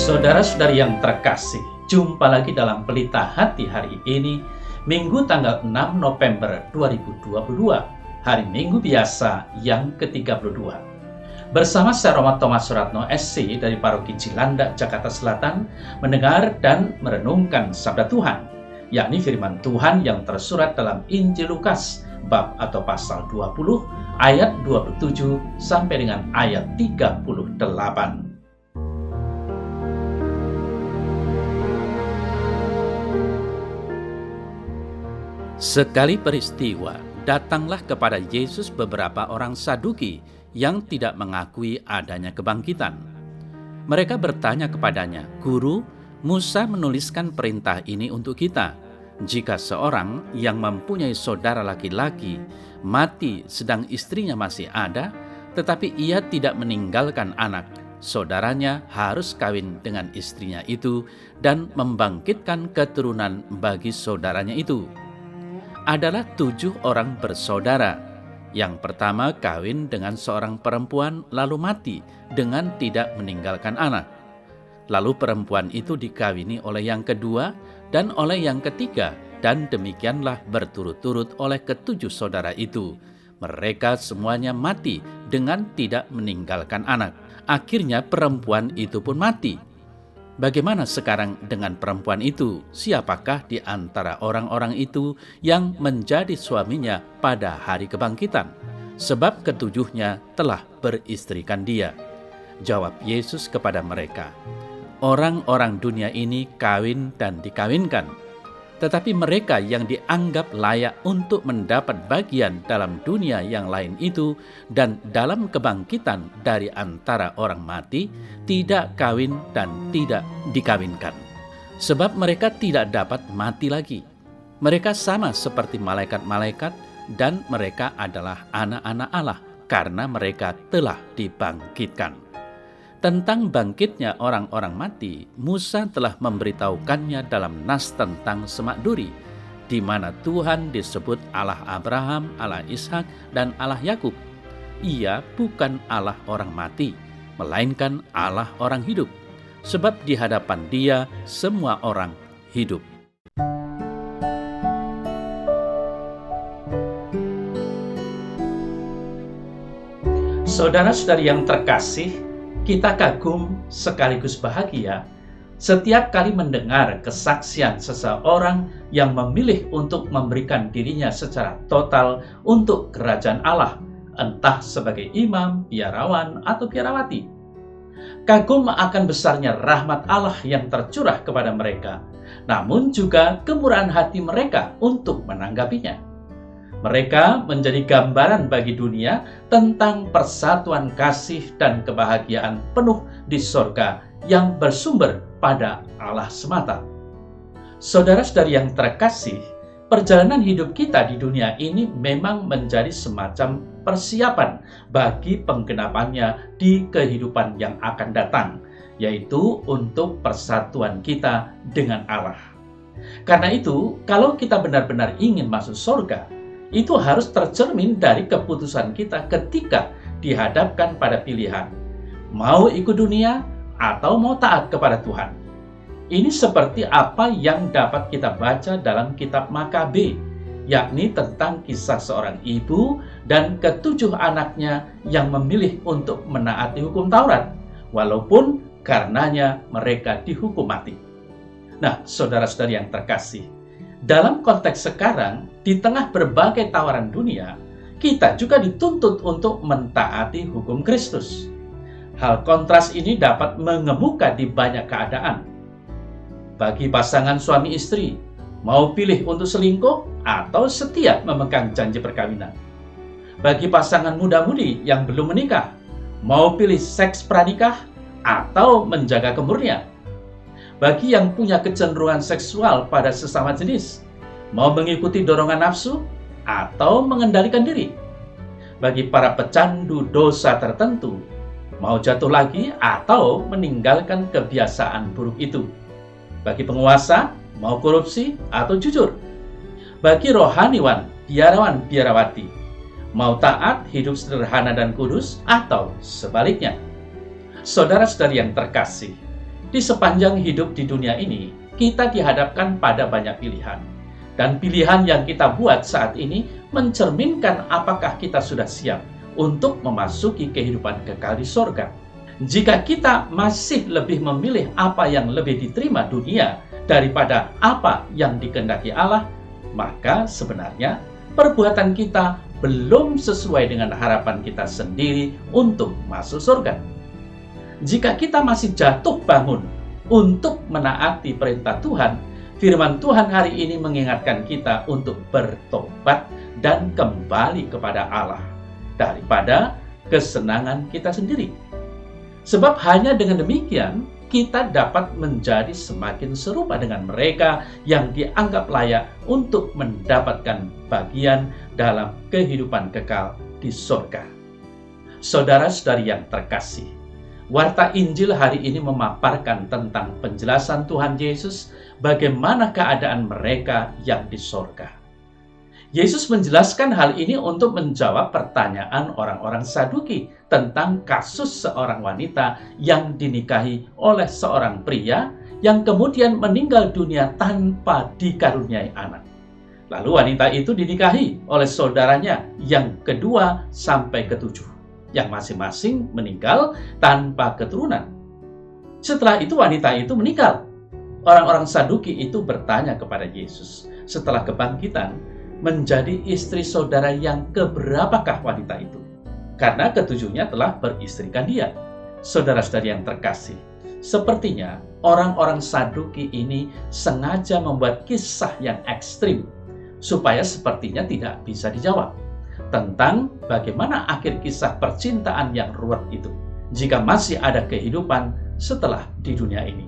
Saudara-saudari yang terkasih, jumpa lagi dalam Pelita Hati hari ini, Minggu tanggal 6 November 2022, hari Minggu biasa yang ke-32. Bersama saya Romo Thomas Suratno SC dari Paroki Cilandak, Jakarta Selatan, mendengar dan merenungkan Sabda Tuhan, yakni firman Tuhan yang tersurat dalam Injil Lukas, bab atau pasal 20, ayat 27 sampai dengan ayat 38. Sekali peristiwa, datanglah kepada Yesus beberapa orang Saduki yang tidak mengakui adanya kebangkitan. Mereka bertanya kepadanya, "Guru, Musa menuliskan perintah ini untuk kita. Jika seorang yang mempunyai saudara laki-laki mati sedang istrinya masih ada, tetapi ia tidak meninggalkan anak, saudaranya harus kawin dengan istrinya itu dan membangkitkan keturunan bagi saudaranya itu." Adalah 7 orang bersaudara. Yang pertama kawin dengan seorang perempuan lalu mati dengan tidak meninggalkan anak. Lalu perempuan itu dikawini oleh yang kedua dan oleh yang ketiga, dan demikianlah berturut-turut oleh ke-7 saudara itu. Mereka semuanya mati dengan tidak meninggalkan anak. Akhirnya perempuan itu pun mati. Bagaimana sekarang dengan perempuan itu? Siapakah di antara orang-orang itu yang menjadi suaminya pada hari kebangkitan? Sebab ketujuhnya telah beristrikan dia. Jawab Yesus kepada mereka, "Orang-orang dunia ini kawin dan dikawinkan, tetapi mereka yang dianggap layak untuk mendapat bagian dalam dunia yang lain itu dan dalam kebangkitan dari antara orang mati, tidak kawin dan tidak dikawinkan. Sebab mereka tidak dapat mati lagi. Mereka sama seperti malaikat-malaikat dan mereka adalah anak-anak Allah karena mereka telah dibangkitkan." Tentang bangkitnya orang-orang mati, Musa telah memberitahukannya dalam nas tentang Semak Duri, di mana Tuhan disebut Allah Abraham, Allah Ishak, dan Allah Yakub. Ia bukan Allah orang mati, melainkan Allah orang hidup, sebab di hadapan Dia semua orang hidup. Saudara-saudari yang terkasih, kita kagum sekaligus bahagia setiap kali mendengar kesaksian seseorang yang memilih untuk memberikan dirinya secara total untuk kerajaan Allah, entah sebagai imam, biarawan, atau biarawati. Kagum akan besarnya rahmat Allah yang tercurah kepada mereka, namun juga kemurahan hati mereka untuk menanggapinya. Mereka menjadi gambaran bagi dunia tentang persatuan kasih dan kebahagiaan penuh di sorga yang bersumber pada Allah semata. Saudara-saudari yang terkasih, perjalanan hidup kita di dunia ini memang menjadi semacam persiapan bagi penggenapannya di kehidupan yang akan datang, yaitu untuk persatuan kita dengan Allah. Karena itu, kalau kita benar-benar ingin masuk sorga, itu harus tercermin dari keputusan kita ketika dihadapkan pada pilihan, mau ikut dunia atau mau taat kepada Tuhan. Ini seperti apa yang dapat kita baca dalam kitab Makabe, yakni tentang kisah seorang ibu dan ke-7 anaknya yang memilih untuk menaati hukum Taurat, walaupun karenanya mereka dihukum mati. Nah, saudara-saudari yang terkasih, dalam konteks sekarang, di tengah berbagai tawaran dunia, kita juga dituntut untuk mentaati hukum Kristus. Hal kontras ini dapat mengemuka di banyak keadaan. Bagi pasangan suami istri, mau pilih untuk selingkuh atau setia memegang janji perkawinan. Bagi pasangan muda-mudi yang belum menikah, mau pilih seks pranikah atau menjaga kemurnian. Bagi yang punya kecenderungan seksual pada sesama jenis, mau mengikuti dorongan nafsu atau mengendalikan diri. Bagi para pecandu dosa tertentu, mau jatuh lagi atau meninggalkan kebiasaan buruk itu. Bagi penguasa, mau korupsi atau jujur. Bagi rohaniwan, biarawan, biarawati, mau taat, hidup sederhana dan kudus, atau sebaliknya. Saudara-saudari yang terkasih, Di sepanjang hidup di dunia ini, kita dihadapkan pada banyak pilihan. Dan pilihan yang kita buat saat ini mencerminkan apakah kita sudah siap untuk memasuki kehidupan kekal di sorga. Jika kita masih lebih memilih apa yang lebih diterima dunia daripada apa yang dikehendaki Allah, maka sebenarnya perbuatan kita belum sesuai dengan harapan kita sendiri untuk masuk surga. Jika kita masih jatuh bangun untuk menaati perintah Tuhan, firman Tuhan hari ini mengingatkan kita untuk bertobat dan kembali kepada Allah daripada kesenangan kita sendiri. Sebab hanya dengan demikian, kita dapat menjadi semakin serupa dengan mereka yang dianggap layak untuk mendapatkan bagian dalam kehidupan kekal di surga. Saudara-saudari yang terkasih, Warta Injil hari ini memaparkan tentang penjelasan Tuhan Yesus bagaimana keadaan mereka yang di surga. Yesus menjelaskan hal ini untuk menjawab pertanyaan orang-orang Saduki tentang kasus seorang wanita yang dinikahi oleh seorang pria yang kemudian meninggal dunia tanpa dikaruniai anak. Lalu wanita itu dinikahi oleh saudaranya yang kedua sampai ketujuh, yang masing-masing meninggal tanpa keturunan. Setelah itu wanita itu meninggal. Orang-orang Saduki itu bertanya kepada Yesus setelah kebangkitan, menjadi istri saudara yang keberapakah wanita itu? Karena ketujuhnya telah beristrikan dia. Saudara-saudari yang terkasih, sepertinya orang-orang Saduki ini sengaja membuat kisah yang ekstrim supaya sepertinya tidak bisa dijawab tentang bagaimana akhir kisah percintaan yang ruwet itu jika masih ada kehidupan setelah di dunia ini.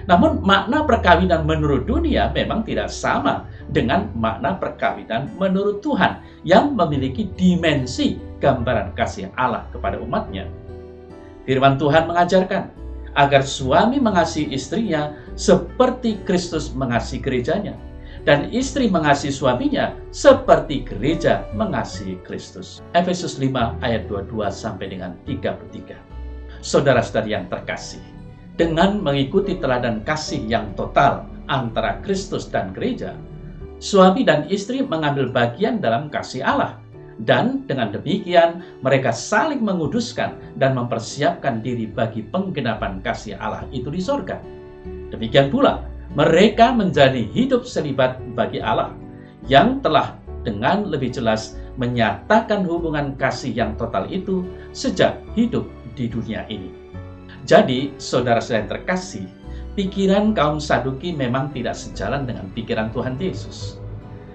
Namun makna perkawinan menurut dunia memang tidak sama dengan makna perkawinan menurut Tuhan yang memiliki dimensi gambaran kasih Allah kepada umatnya. Firman Tuhan mengajarkan agar suami mengasihi istrinya seperti Kristus mengasihi gerejanya, dan istri mengasihi suaminya seperti gereja mengasihi Kristus. Efesus 5 ayat 22 sampai dengan 33. Saudara-saudari yang terkasih, dengan mengikuti teladan kasih yang total antara Kristus dan gereja, suami dan istri mengambil bagian dalam kasih Allah. Dan dengan demikian, mereka saling menguduskan dan mempersiapkan diri bagi penggenapan kasih Allah itu di sorga. Demikian pula, mereka menjadi hidup selibat bagi Allah, yang telah dengan lebih jelas menyatakan hubungan kasih yang total itu sejak hidup di dunia ini. Jadi, saudara-saudara yang terkasih, pikiran kaum Saduki memang tidak sejalan dengan pikiran Tuhan Yesus.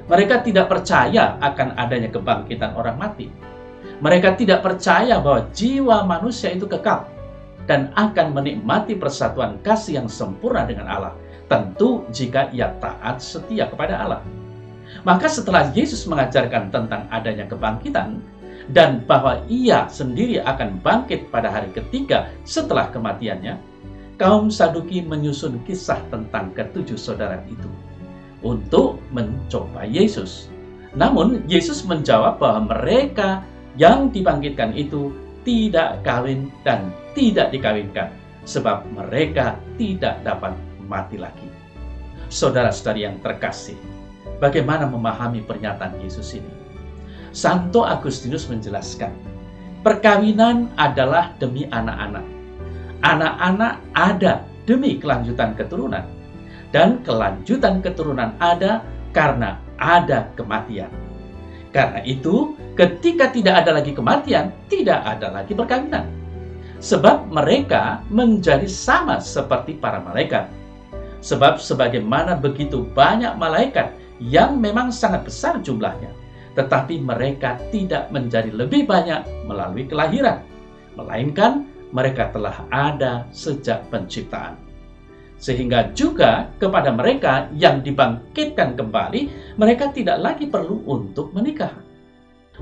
Mereka tidak percaya akan adanya kebangkitan orang mati. Mereka tidak percaya bahwa jiwa manusia itu kekal dan akan menikmati persatuan kasih yang sempurna dengan Allah, tentu jika ia taat setia kepada Allah. Maka setelah Yesus mengajarkan tentang adanya kebangkitan, dan bahwa ia sendiri akan bangkit pada hari ketiga setelah kematiannya, kaum Saduki menyusun kisah tentang ketujuh saudara itu untuk mencoba Yesus. Namun Yesus menjawab bahwa mereka yang dibangkitkan itu tidak kawin dan tidak dikawinkan, sebab mereka tidak dapat mati lagi. Saudara-saudari yang terkasih, bagaimana memahami pernyataan Yesus ini? Santo Agustinus menjelaskan, perkawinan adalah demi anak-anak. Anak-anak ada demi kelanjutan keturunan. Dan kelanjutan keturunan ada karena ada kematian. Karena itu, ketika tidak ada lagi kematian, tidak ada lagi perkawinan. Sebab mereka menjadi sama seperti para malaikat. Sebab sebagaimana begitu banyak malaikat yang memang sangat besar jumlahnya, tetapi mereka tidak menjadi lebih banyak melalui kelahiran, melainkan mereka telah ada sejak penciptaan. Sehingga juga kepada mereka yang dibangkitkan kembali, mereka tidak lagi perlu untuk menikah.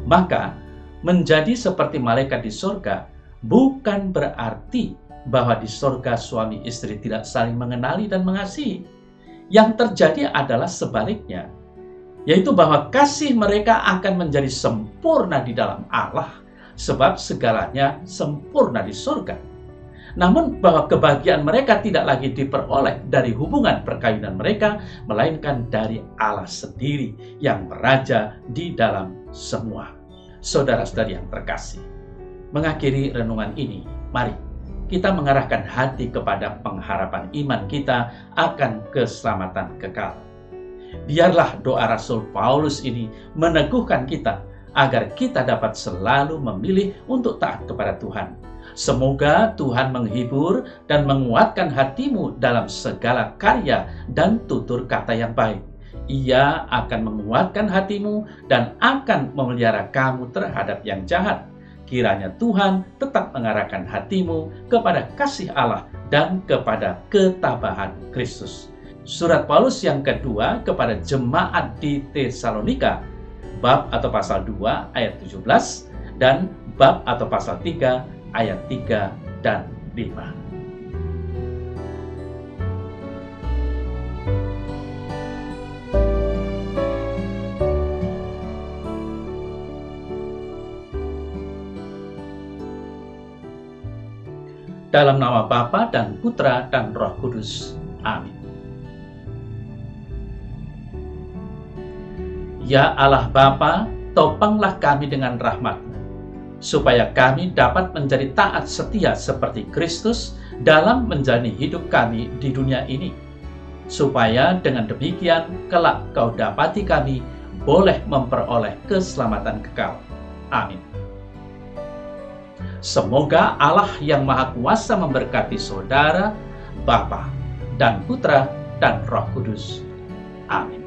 Maka, menjadi seperti malaikat di surga bukan berarti bahwa di surga suami istri tidak saling mengenali dan mengasihi. Yang terjadi adalah sebaliknya, yaitu bahwa kasih mereka akan menjadi sempurna di dalam Allah, sebab segalanya sempurna di surga. Namun bahwa kebahagiaan mereka tidak lagi diperoleh dari hubungan perkawinan mereka, melainkan dari Allah sendiri yang meraja di dalam semua. Saudara-saudari yang terkasih, mengakhiri renungan ini, mari kita mengarahkan hati kepada pengharapan iman kita akan keselamatan kekal. Biarlah doa Rasul Paulus ini meneguhkan kita agar kita dapat selalu memilih untuk taat kepada Tuhan. Semoga Tuhan menghibur dan menguatkan hatimu dalam segala karya dan tutur kata yang baik. Ia akan menguatkan hatimu dan akan memelihara kamu terhadap yang jahat. Kiranya Tuhan tetap mengarahkan hatimu kepada kasih Allah dan kepada ketabahan Kristus. Surat Paulus yang kedua kepada jemaat di Tesalonika, bab atau pasal 2 ayat 17 dan bab atau pasal 3 ayat 3 dan 5. Dalam nama Bapa dan Putra dan Roh Kudus. Amin. Ya Allah Bapa, topanglah kami dengan rahmat-Mu, supaya kami dapat menjadi taat setia seperti Kristus dalam menjalani hidup kami di dunia ini. Supaya dengan demikian kelak Kau dapati kami boleh memperoleh keselamatan kekal. Amin. Semoga Allah yang Maha Kuasa memberkati saudara, Bapa, dan Putra, dan Roh Kudus. Amin.